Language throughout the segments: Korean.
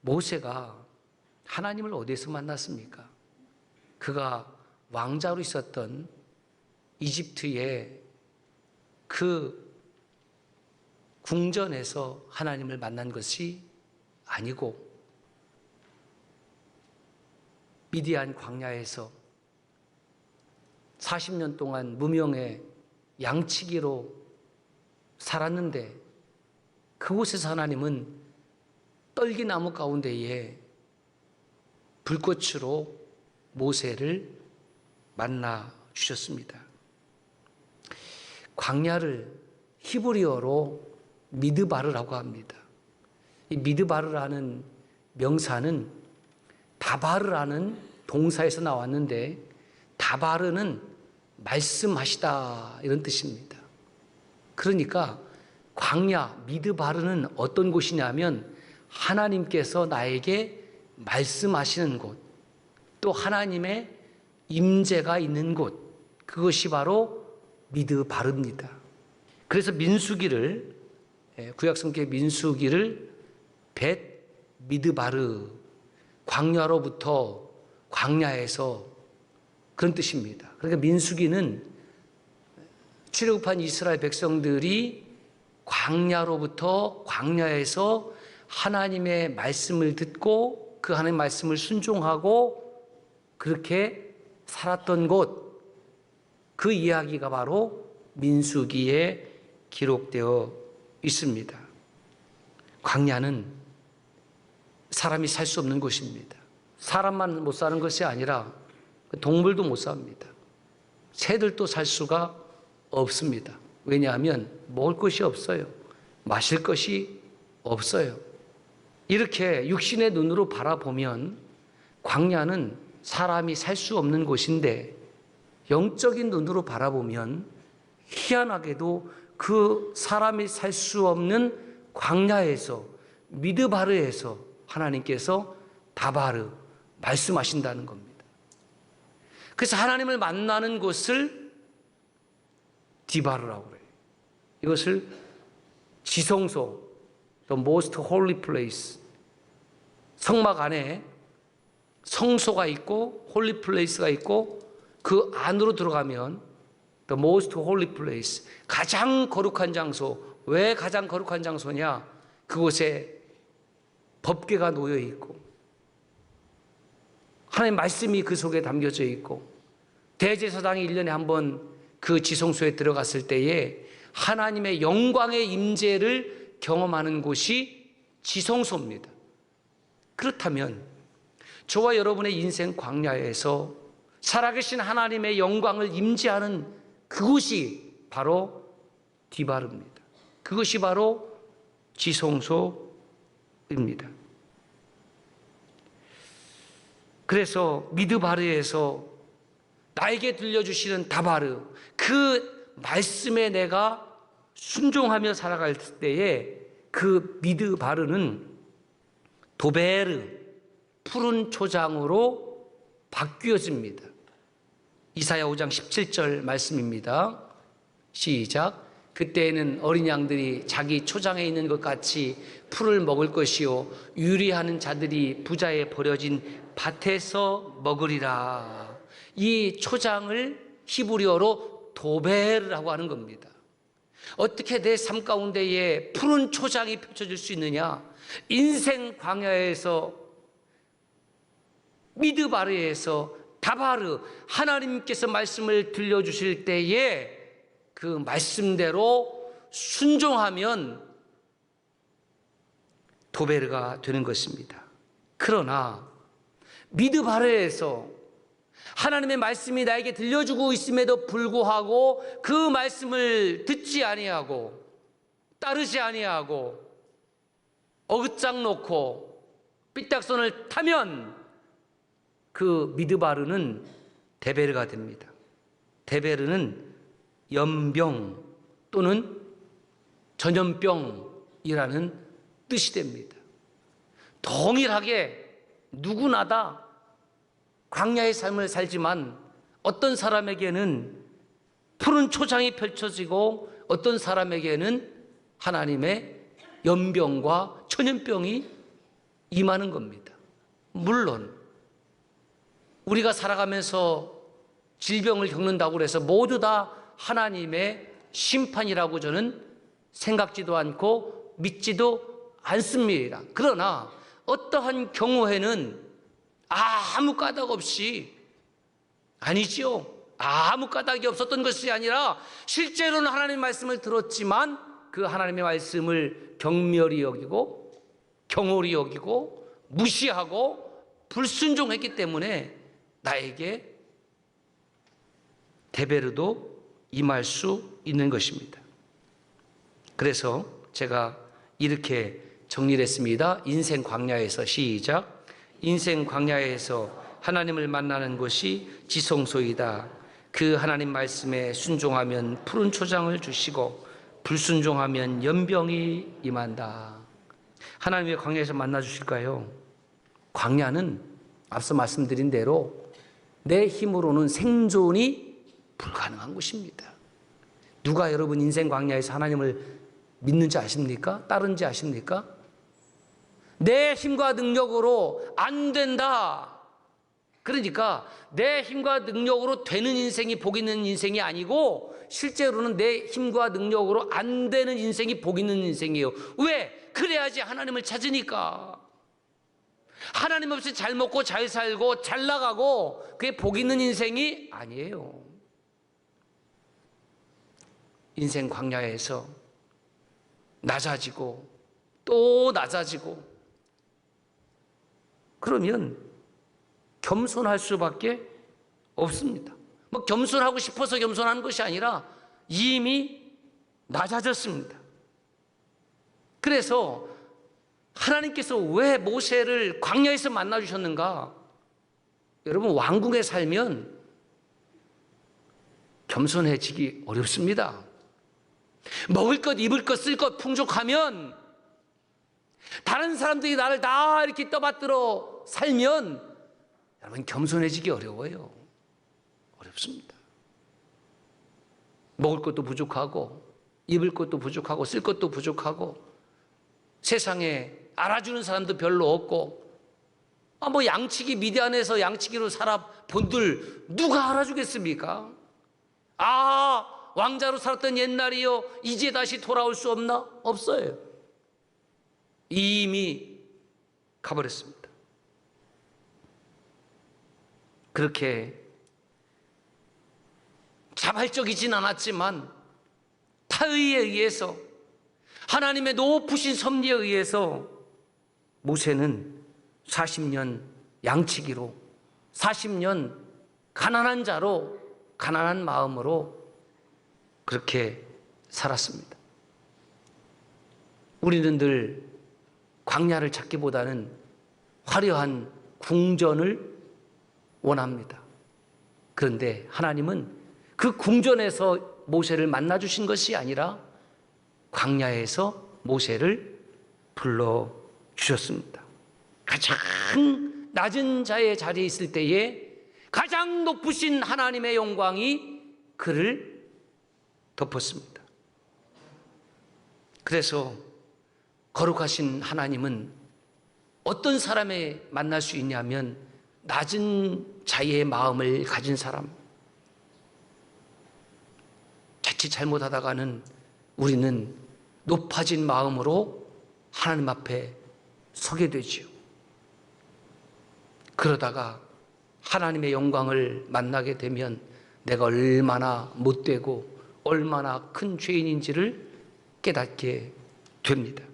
모세가 하나님을 어디에서 만났습니까? 그가 왕자로 있었던 이집트의 그 궁전에서 하나님을 만난 것이 아니고 미디안 광야에서 40년 동안 무명의 양치기로 살았는데 그곳에서 하나님은 떨기나무 가운데에 불꽃으로 모세를 만나 주셨습니다. 광야를 히브리어로 미드바르라고 합니다. 이 미드바르라는 명사는 다바르라는 동사에서 나왔는데 다바르는 말씀하시다 이런 뜻입니다. 그러니까 광야 미드바르는 어떤 곳이냐면 하나님께서 나에게 말씀하시는 곳, 또 하나님의 임재가 있는 곳, 그것이 바로 미드바르입니다. 그래서 민수기를 구약성경의 민수기를 벳 미드바르, 광야로부터 광야에서 그런 뜻입니다. 그러니까 민수기는 출애굽한 이스라엘 백성들이 광야로부터 광야에서 하나님의 말씀을 듣고 그 하나님의 말씀을 순종하고 그렇게 살았던 곳, 그 이야기가 바로 민수기에 기록되어 있습니다. 광야는 사람이 살 수 없는 곳입니다. 사람만 못 사는 것이 아니라 동물도 못 삽니다. 새들도 살 수가 없습니다. 왜냐하면 먹을 것이 없어요. 마실 것이 없어요. 이렇게 육신의 눈으로 바라보면 광야는 사람이 살 수 없는 곳인데 영적인 눈으로 바라보면 희한하게도 그 사람이 살 수 없는 광야에서 미드바르에서 하나님께서 다바르 말씀하신다는 겁니다. 그래서 하나님을 만나는 곳을 디바르라고 그래요. 이것을 지성소, the most holy place, 성막 안에 성소가 있고 holy place가 있고 그 안으로 들어가면 the most holy place, 가장 거룩한 장소. 왜 가장 거룩한 장소냐? 그곳에 법궤가 놓여 있고 하나님의 말씀이 그 속에 담겨져 있고 대제사장이 1년에 한 번 그 지성소에 들어갔을 때에 하나님의 영광의 임재를 경험하는 곳이 지성소입니다. 그렇다면 저와 여러분의 인생 광야에서 살아계신 하나님의 영광을 임재하는 그곳이 바로 디바르입니다. 그것이 바로 지성소입니다. 그래서 미드바르에서 나에게 들려주시는 다바르, 그 말씀에 내가 순종하며 살아갈 때에 그 미드바르는 도베르, 푸른 초장으로 바뀌어집니다. 이사야 5장 17절 말씀입니다. 시작. 그때에는 어린 양들이 자기 초장에 있는 것 같이 풀을 먹을 것이요 유리하는 자들이 부자에 버려진 밭에서 먹으리라. 이 초장을 히브리어로 도베르라고 하는 겁니다. 어떻게 내 삶 가운데에 푸른 초장이 펼쳐질 수 있느냐? 인생 광야에서 미드바르에서 다바르, 하나님께서 말씀을 들려주실 때에 그 말씀대로 순종하면 도베르가 되는 것입니다. 그러나 미드바르에서 하나님의 말씀이 나에게 들려주고 있음에도 불구하고 그 말씀을 듣지 아니하고 따르지 아니하고 어긋장 놓고 삐딱선을 타면 그 미드바르는 데베르가 됩니다. 데베르는 연병 또는 전염병이라는 뜻이 됩니다. 동일하게 누구나 다 광야의 삶을 살지만 어떤 사람에게는 푸른 초장이 펼쳐지고 어떤 사람에게는 하나님의 연병과 전염병이 임하는 겁니다. 물론 우리가 살아가면서 질병을 겪는다고 해서 모두 다 하나님의 심판이라고 저는 생각지도 않고 믿지도 않습니다. 그러나 어떠한 경우에는 아무 까닭 없이, 아니지요, 아무 까닭이 없었던 것이 아니라 실제로는 하나님의 말씀을 들었지만 그 하나님의 말씀을 경멸히 여기고 경홀히 여기고 무시하고 불순종했기 때문에 나에게 대베르도 임할 수 있는 것입니다. 그래서 제가 이렇게 정리를 했습니다. 인생 광야에서, 시작. 인생 광야에서 하나님을 만나는 것이 지성소이다. 그 하나님 말씀에 순종하면 푸른 초장을 주시고 불순종하면 연병이 임한다. 하나님의 광야에서 만나 주실까요? 광야는 앞서 말씀드린 대로 내 힘으로는 생존이 불가능한 곳입니다. 누가 여러분 인생 광야에서 하나님을 믿는지 아십니까? 따른지 아십니까? 내 힘과 능력으로 안 된다. 그러니까 내 힘과 능력으로 되는 인생이 복 있는 인생이 아니고 실제로는 내 힘과 능력으로 안 되는 인생이 복 있는 인생이에요. 왜? 그래야지 하나님을 찾으니까. 하나님 없이 잘 먹고 잘 살고 잘 나가고 그게 복 있는 인생이 아니에요. 인생 광야에서 낮아지고 또 낮아지고 그러면 겸손할 수밖에 없습니다. 뭐 겸손하고 싶어서 겸손하는 것이 아니라 이미 낮아졌습니다. 그래서 하나님께서 왜 모세를 광야에서 만나주셨는가? 여러분, 왕궁에 살면 겸손해지기 어렵습니다. 먹을 것, 입을 것, 쓸 것 풍족하면 다른 사람들이 나를 다 이렇게 떠받들어 살면 여러분 겸손해지기 어려워요. 어렵습니다. 먹을 것도 부족하고 입을 것도 부족하고 쓸 것도 부족하고 세상에 알아주는 사람도 별로 없고 뭐 양치기 미디안에서 양치기로 살아본들 누가 알아주겠습니까? 왕자로 살았던 옛날이요 이제 다시 돌아올 수 없나? 없어요. 이미 가버렸습니다. 그렇게 자발적이진 않았지만 타의에 의해서 하나님의 높으신 섭리에 의해서 모세는 40년 양치기로 40년 가난한 자로 가난한 마음으로 그렇게 살았습니다. 우리는 늘 광야를 찾기보다는 화려한 궁전을 원합니다. 그런데 하나님은 그 궁전에서 모세를 만나 주신 것이 아니라 광야에서 모세를 불러 주셨습니다. 가장 낮은 자의 자리에 있을 때에 가장 높으신 하나님의 영광이 그를 덮었습니다. 그래서 거룩하신 하나님은 어떤 사람에 만날 수 있냐면 낮은 자의 마음을 가진 사람. 자칫 잘못하다가는 우리는 높아진 마음으로 하나님 앞에 서게 되지요. 그러다가 하나님의 영광을 만나게 되면 내가 얼마나 못되고 얼마나 큰 죄인인지를 깨닫게 됩니다.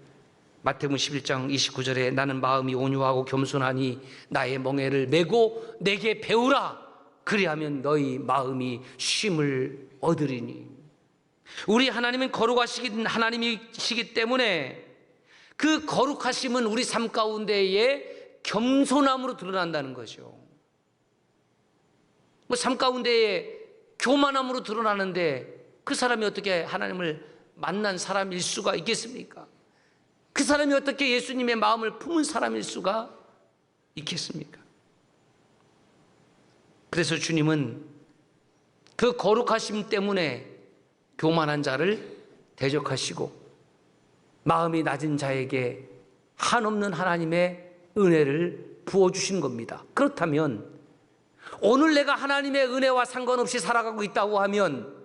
마태복음 11장 29절에 나는 마음이 온유하고 겸손하니 나의 멍에를 메고 내게 배우라. 그리하면 너희 마음이 쉼을 얻으리니. 우리 하나님은 거룩하신 하나님이시기 때문에 그 거룩하심은 우리 삶 가운데에 겸손함으로 드러난다는 거죠. 뭐 삶 가운데에 교만함으로 드러나는데 그 사람이 어떻게 하나님을 만난 사람일 수가 있겠습니까? 그 사람이 어떻게 예수님의 마음을 품은 사람일 수가 있겠습니까? 그래서 주님은 그 거룩하심 때문에 교만한 자를 대적하시고 마음이 낮은 자에게 한없는 하나님의 은혜를 부어주신 겁니다. 그렇다면 오늘 내가 하나님의 은혜와 상관없이 살아가고 있다고 하면,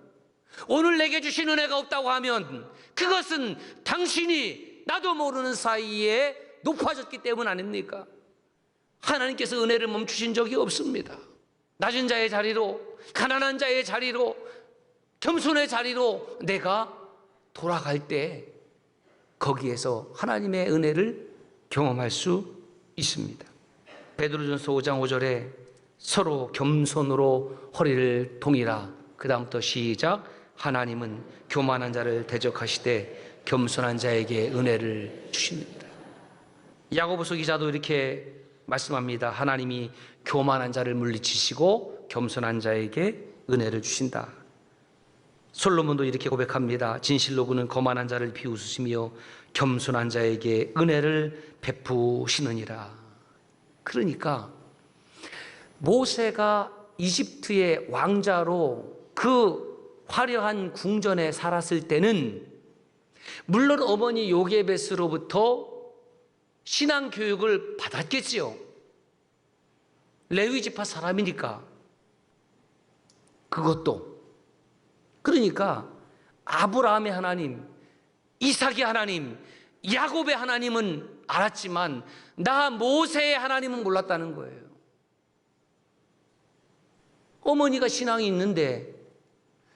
오늘 내게 주신 은혜가 없다고 하면 그것은 당신이 나도 모르는 사이에 높아졌기 때문 아닙니까? 하나님께서 은혜를 멈추신 적이 없습니다. 낮은 자의 자리로, 가난한 자의 자리로, 겸손의 자리로 내가 돌아갈 때 거기에서 하나님의 은혜를 경험할 수 있습니다. 베드로전서 5장 5절에 서로 겸손으로 허리를 동이라. 그 다음부터 시작. 하나님은 교만한 자를 대적하시되 겸손한 자에게 은혜를 주십니다. 야고보서 기자도 이렇게 말씀합니다. 하나님이 교만한 자를 물리치시고 겸손한 자에게 은혜를 주신다. 솔로몬도 이렇게 고백합니다. 진실로 그는 거만한 자를 비웃으시며 겸손한 자에게 은혜를 베푸시느니라. 그러니까 모세가 이집트의 왕자로 그 화려한 궁전에 살았을 때는 물론 어머니 요게베스로부터 신앙 교육을 받았겠지요. 레위 지파 사람이니까. 그것도. 그러니까 아브라함의 하나님, 이삭의 하나님, 야곱의 하나님은 알았지만 나 모세의 하나님은 몰랐다는 거예요. 어머니가 신앙이 있는데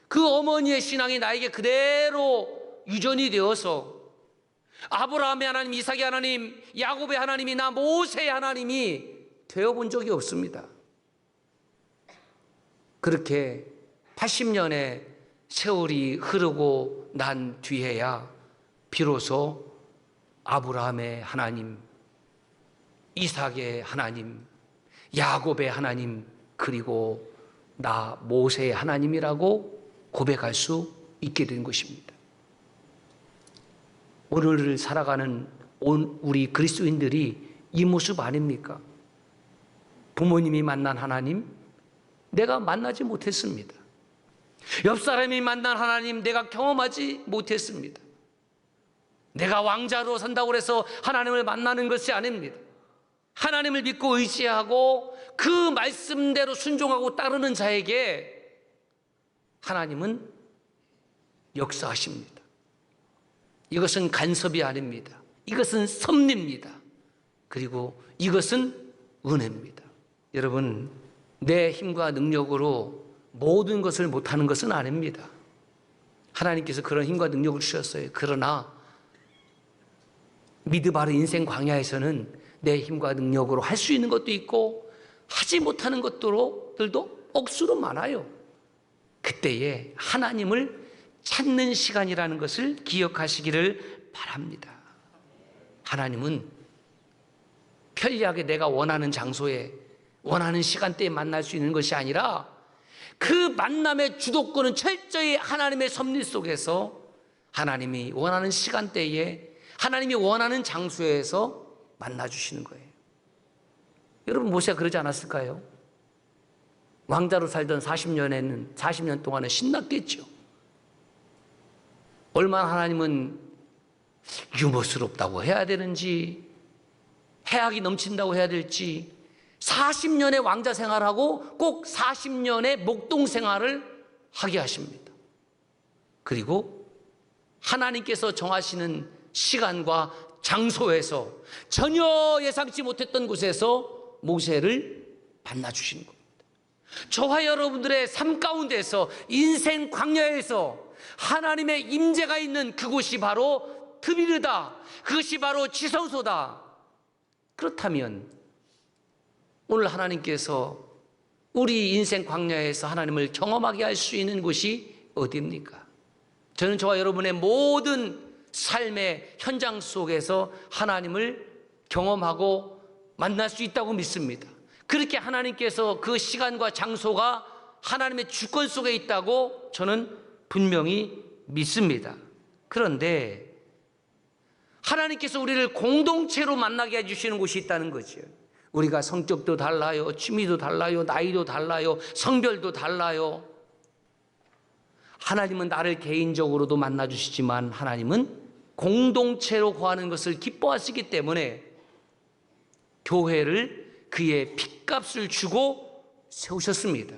그 어머니의 신앙이 나에게 그대로 유전이 되어서 아브라함의 하나님, 이삭의 하나님, 야곱의 하나님이 나 모세의 하나님이 되어본 적이 없습니다. 그렇게 80년의 세월이 흐르고 난 뒤에야 비로소 아브라함의 하나님, 이삭의 하나님, 야곱의 하나님, 그리고 나 모세의 하나님이라고 고백할 수 있게 된 것입니다. 오늘을 살아가는 우리 그리스도인들이 이 모습 아닙니까? 부모님이 만난 하나님, 내가 만나지 못했습니다. 옆 사람이 만난 하나님, 내가 경험하지 못했습니다. 내가 왕자로 산다고 해서 하나님을 만나는 것이 아닙니다. 하나님을 믿고 의지하고 그 말씀대로 순종하고 따르는 자에게 하나님은 역사하십니다. 이것은 간섭이 아닙니다. 이것은 섭리입니다. 그리고 이것은 은혜입니다. 여러분, 내 힘과 능력으로 모든 것을 못하는 것은 아닙니다. 하나님께서 그런 힘과 능력을 주셨어요. 그러나 미드바르 인생 광야에서는 내 힘과 능력으로 할 수 있는 것도 있고 하지 못하는 것들도 억수로 많아요. 그때에 하나님을 찾는 시간이라는 것을 기억하시기를 바랍니다. 하나님은 편리하게 내가 원하는 장소에 원하는 시간대에 만날 수 있는 것이 아니라 그 만남의 주도권은 철저히 하나님의 섭리 속에서 하나님이 원하는 시간대에 하나님이 원하는 장소에서 만나주시는 거예요. 여러분, 모세가 그러지 않았을까요? 왕자로 살던 40년 동안은 신났겠죠. 얼마나 하나님은 유머스럽다고 해야 되는지, 해악이 넘친다고 해야 될지, 40년의 왕자 생활하고 꼭 40년의 목동 생활을 하게 하십니다. 그리고 하나님께서 정하시는 시간과 장소에서 전혀 예상치 못했던 곳에서 모세를 만나주시는 겁니다. 저와 여러분들의 삶 가운데서 인생 광야에서 하나님의 임재가 있는 그곳이 바로 드비르다. 그것이 바로 지성소다. 그렇다면 오늘 하나님께서 우리 인생 광야에서 하나님을 경험하게 할 수 있는 곳이 어디입니까? 저는 저와 여러분의 모든 삶의 현장 속에서 하나님을 경험하고 만날 수 있다고 믿습니다. 그렇게 하나님께서 그 시간과 장소가 하나님의 주권 속에 있다고 저는 분명히 믿습니다. 그런데 하나님께서 우리를 공동체로 만나게 해주시는 곳이 있다는 거죠. 우리가 성격도 달라요, 취미도 달라요, 나이도 달라요, 성별도 달라요. 하나님은 나를 개인적으로도 만나주시지만 하나님은 공동체로 거하는 것을 기뻐하시기 때문에 교회를 그의 핏값을 주고 세우셨습니다.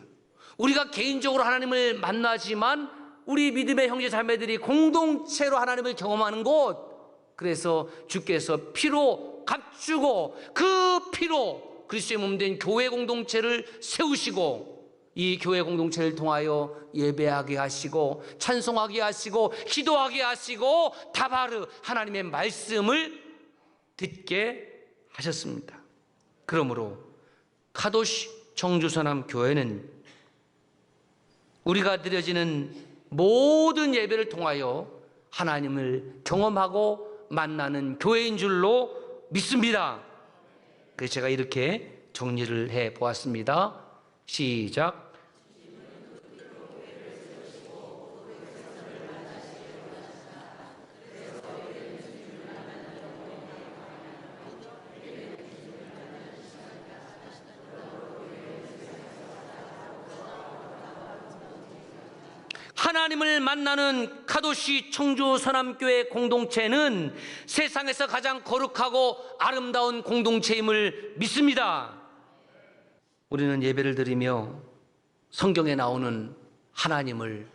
우리가 개인적으로 하나님을 만나지만 우리 믿음의 형제 자매들이 공동체로 하나님을 경험하는 곳, 그래서 주께서 피로 값주고 그 피로 그리스도의 몸된 교회 공동체를 세우시고 이 교회 공동체를 통하여 예배하게 하시고 찬송하게 하시고 기도하게 하시고 다바르 하나님의 말씀을 듣게 하셨습니다. 그러므로 카도시 청주서남 교회는 우리가 드려지는 모든 예배를 통하여 하나님을 경험하고 만나는 교회인 줄로 믿습니다. 그래서 제가 이렇게 정리를 해 보았습니다. 시작. 하나님을 만나는 카도시 청주 서남교회 공동체는 세상에서 가장 거룩하고 아름다운 공동체임을 믿습니다. 우리는 예배를 드리며 성경에 나오는 하나님을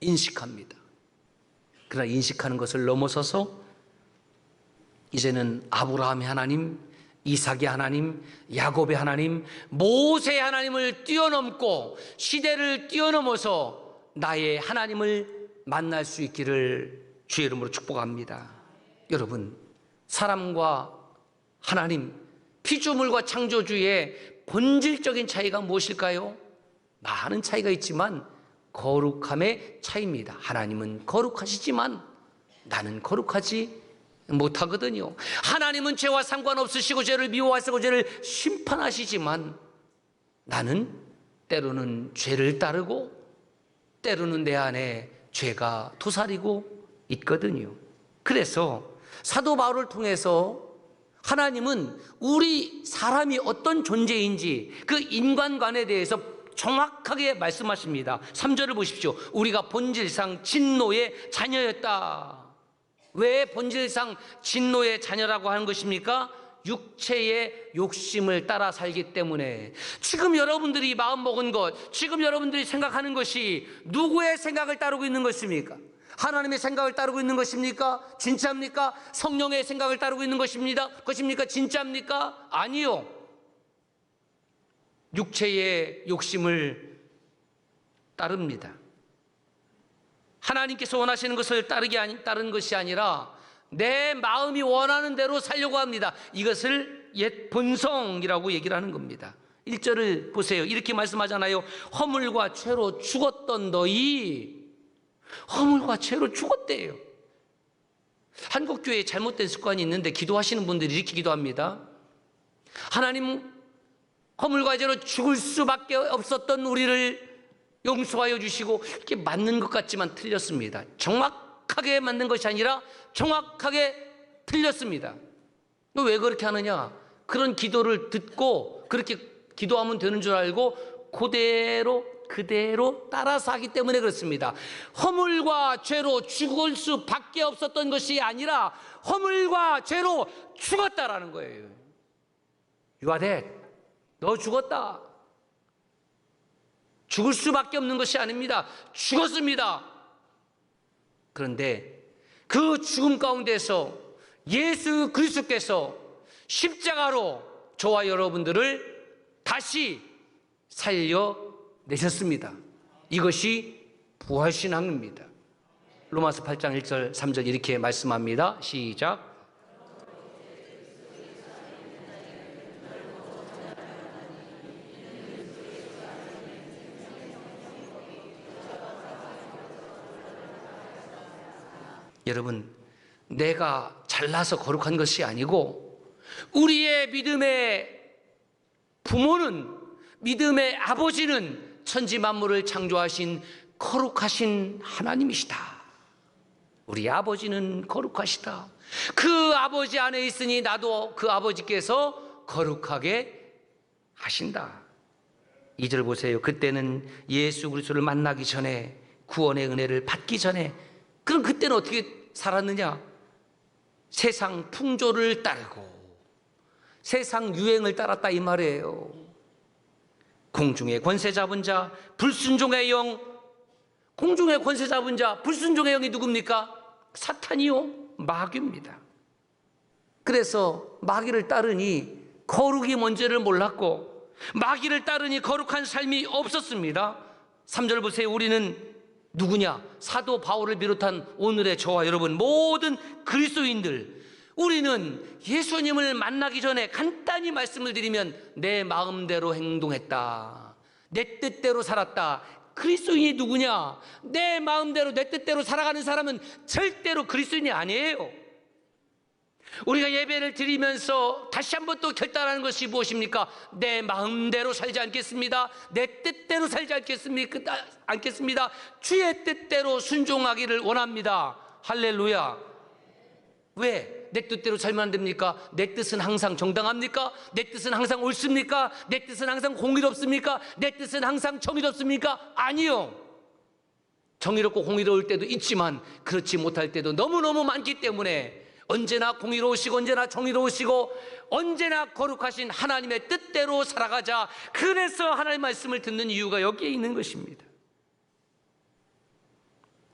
인식합니다. 그러나 인식하는 것을 넘어서서 이제는 아브라함의 하나님, 이삭의 하나님, 야곱의 하나님, 모세의 하나님을 뛰어넘고 시대를 뛰어넘어서 나의 하나님을 만날 수 있기를 주의 이름으로 축복합니다. 여러분, 사람과 하나님, 피조물과 창조주의 본질적인 차이가 무엇일까요? 많은 차이가 있지만 거룩함의 차이입니다. 하나님은 거룩하시지만 나는 거룩하지 못하거든요. 하나님은 죄와 상관없으시고 죄를 미워하시고 죄를 심판하시지만 나는 때로는 죄를 따르고 때로는 내 안에 죄가 도사리고 있거든요. 그래서 사도 바울을 통해서 하나님은 우리 사람이 어떤 존재인지 그 인간관에 대해서 정확하게 말씀하십니다. 3절을 보십시오. 우리가 본질상 진노의 자녀였다. 왜 본질상 진노의 자녀라고 하는 것입니까? 육체의 욕심을 따라 살기 때문에. 지금 여러분들이 마음먹은 것, 지금 여러분들이 생각하는 것이 누구의 생각을 따르고 있는 것입니까? 하나님의 생각을 따르고 있는 것입니까? 진짜입니까? 성령의 생각을 따르고 있는 것입니다. 진짜입니까? 아니요. 육체의 욕심을 따릅니다. 하나님께서 원하시는 것을 따르는 것이 아니라 내 마음이 원하는 대로 살려고 합니다. 이것을 옛 본성이라고 얘기를 하는 겁니다. 1절을 보세요. 이렇게 말씀하잖아요. 허물과 죄로 죽었던 너희, 허물과 죄로 죽었대요. 한국교회에 잘못된 습관이 있는데 기도하시는 분들이 이렇게 기도합니다. 하나님, 허물과 죄로 죽을 수밖에 없었던 우리를 용서하여 주시고, 이렇게 맞는 것 같지만 틀렸습니다. 정확하게 맞는 것이 아니라 정확하게 틀렸습니다. 너 왜 그렇게 하느냐? 그런 기도를 듣고 그렇게 기도하면 되는 줄 알고 그대로 따라서 하기 때문에 그렇습니다. 허물과 죄로 죽을 수밖에 없었던 것이 아니라 허물과 죄로 죽었다라는 거예요. You are dead. 너 죽었다. 죽을 수밖에 없는 것이 아닙니다. 죽었습니다. 그런데 그 죽음 가운데서 예수 그리스도께서 십자가로 저와 여러분들을 다시 살려내셨습니다. 이것이 부활신앙입니다. 로마서 8장 1절 3절 이렇게 말씀합니다. 시작. 여러분, 내가 잘나서 거룩한 것이 아니고 우리의 믿음의 부모는, 믿음의 아버지는 천지 만물을 창조하신 거룩하신 하나님이시다. 우리 아버지는 거룩하시다. 그 아버지 안에 있으니 나도 그 아버지께서 거룩하게 하신다. 2절 보세요. 그때는 예수 그리스도를 만나기 전에, 구원의 은혜를 받기 전에, 그럼 그때는 어떻게 살았느냐? 세상 풍조를 따르고 세상 유행을 따랐다 이 말이에요. 공중의 권세 잡은 자, 불순종의 영. 공중의 권세 잡은 자, 불순종의 영이 누굽니까? 사탄이요, 마귀입니다. 그래서 마귀를 따르니 거룩이 뭔지를 몰랐고, 마귀를 따르니 거룩한 삶이 없었습니다. 3절 보세요. 우리는 누구냐? 사도 바울을 비롯한 오늘의 저와 여러분 모든 그리스도인들, 우리는 예수님을 만나기 전에 간단히 말씀을 드리면 내 마음대로 행동했다, 내 뜻대로 살았다. 그리스도인이 누구냐? 내 마음대로 내 뜻대로 살아가는 사람은 절대로 그리스도인이 아니에요. 우리가 예배를 드리면서 다시 한번 또 결단하는 것이 무엇입니까? 내 마음대로 살지 않겠습니다. 내 뜻대로 살지 않겠습니다. 주의 뜻대로 순종하기를 원합니다. 할렐루야. 왜? 내 뜻대로 살면 안 됩니까? 내 뜻은 항상 정당합니까? 내 뜻은 항상 옳습니까? 내 뜻은 항상 공의롭습니까? 내 뜻은 항상 정의롭습니까? 아니요. 정의롭고 공의로울 때도 있지만 그렇지 못할 때도 너무너무 많기 때문에 언제나 공의로우시고 언제나 정의로우시고 언제나 거룩하신 하나님의 뜻대로 살아가자. 그래서 하나님의 말씀을 듣는 이유가 여기에 있는 것입니다.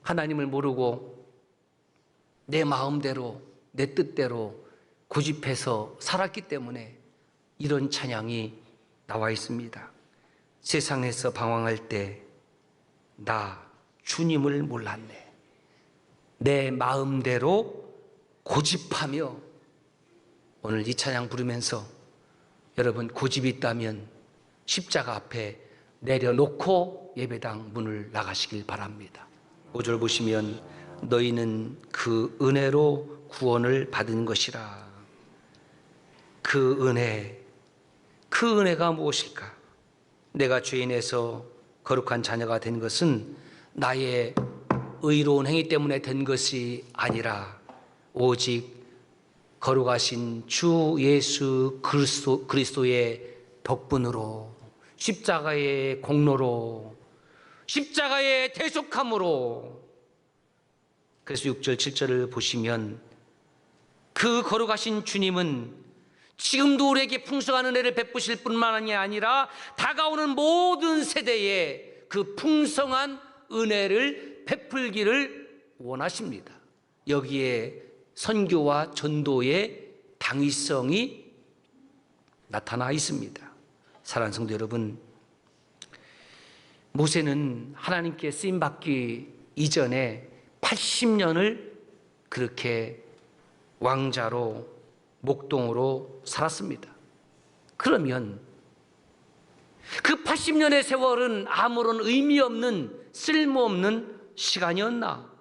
하나님을 모르고 내 마음대로 내 뜻대로 고집해서 살았기 때문에 이런 찬양이 나와 있습니다. 세상에서 방황할 때 나 주님을 몰랐네. 내 마음대로 고집하며, 오늘 이 찬양 부르면서 여러분 고집이 있다면 십자가 앞에 내려놓고 예배당 문을 나가시길 바랍니다. 5절 보시면 너희는 그 은혜로 구원을 받은 것이라. 그 은혜가 무엇일까? 내가 죄인에서 거룩한 자녀가 된 것은 나의 의로운 행위 때문에 된 것이 아니라 오직 거룩하신 주 예수 그리스도의 덕분으로, 십자가의 공로로, 십자가의 대속함으로. 그래서 6절 7절을 보시면 그 거룩하신 주님은 지금도 우리에게 풍성한 은혜를 베푸실 뿐만이 아니라 다가오는 모든 세대에 그 풍성한 은혜를 베풀기를 원하십니다. 여기에 선교와 전도의 당위성이 나타나 있습니다. 사랑하는 성도 여러분, 모세는 하나님께 쓰임받기 이전에 80년을 그렇게 왕자로 목동으로 살았습니다. 그러면 그 80년의 세월은 아무런 의미 없는 쓸모없는 시간이었나?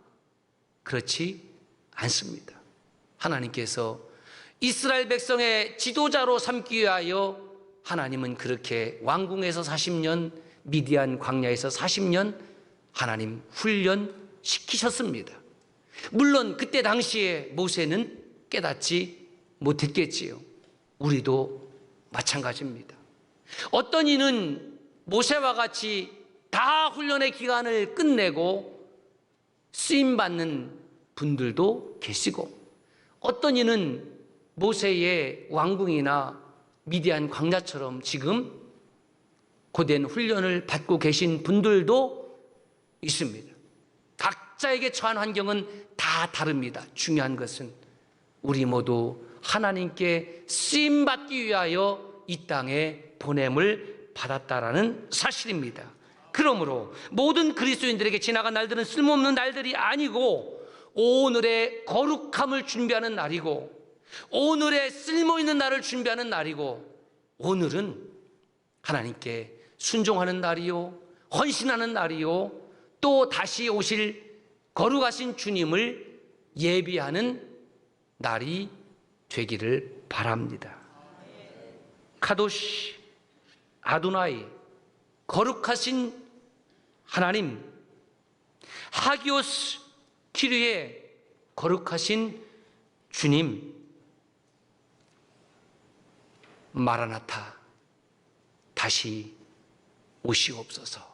그렇지 않습니다. 하나님께서 이스라엘 백성의 지도자로 삼기 위하여 하나님은 그렇게 왕궁에서 40년, 미디안 광야에서 40년 하나님 훈련시키셨습니다. 물론 그때 당시에 모세는 깨닫지 못했겠지요. 우리도 마찬가지입니다. 어떤 이는 모세와 같이 다 훈련의 기간을 끝내고 쓰임받는 분들도 계시고, 어떤 이는 모세의 왕궁이나 미디안 광야처럼 지금 고된 훈련을 받고 계신 분들도 있습니다. 각자에게 처한 환경은 다 다릅니다. 중요한 것은 우리 모두 하나님께 쓰임받기 위하여 이 땅에 보냄을 받았다라는 사실입니다. 그러므로 모든 그리스도인들에게 지나간 날들은 쓸모없는 날들이 아니고 오늘의 거룩함을 준비하는 날이고, 오늘의 쓸모있는 날을 준비하는 날이고, 오늘은 하나님께 순종하는 날이요, 헌신하는 날이요, 또 다시 오실 거룩하신 주님을 예비하는 날이 되기를 바랍니다. 카도시 아도나이, 거룩하신 하나님, 하기오스 키르의 거룩하신 주님, 마라나타, 다시 오시옵소서.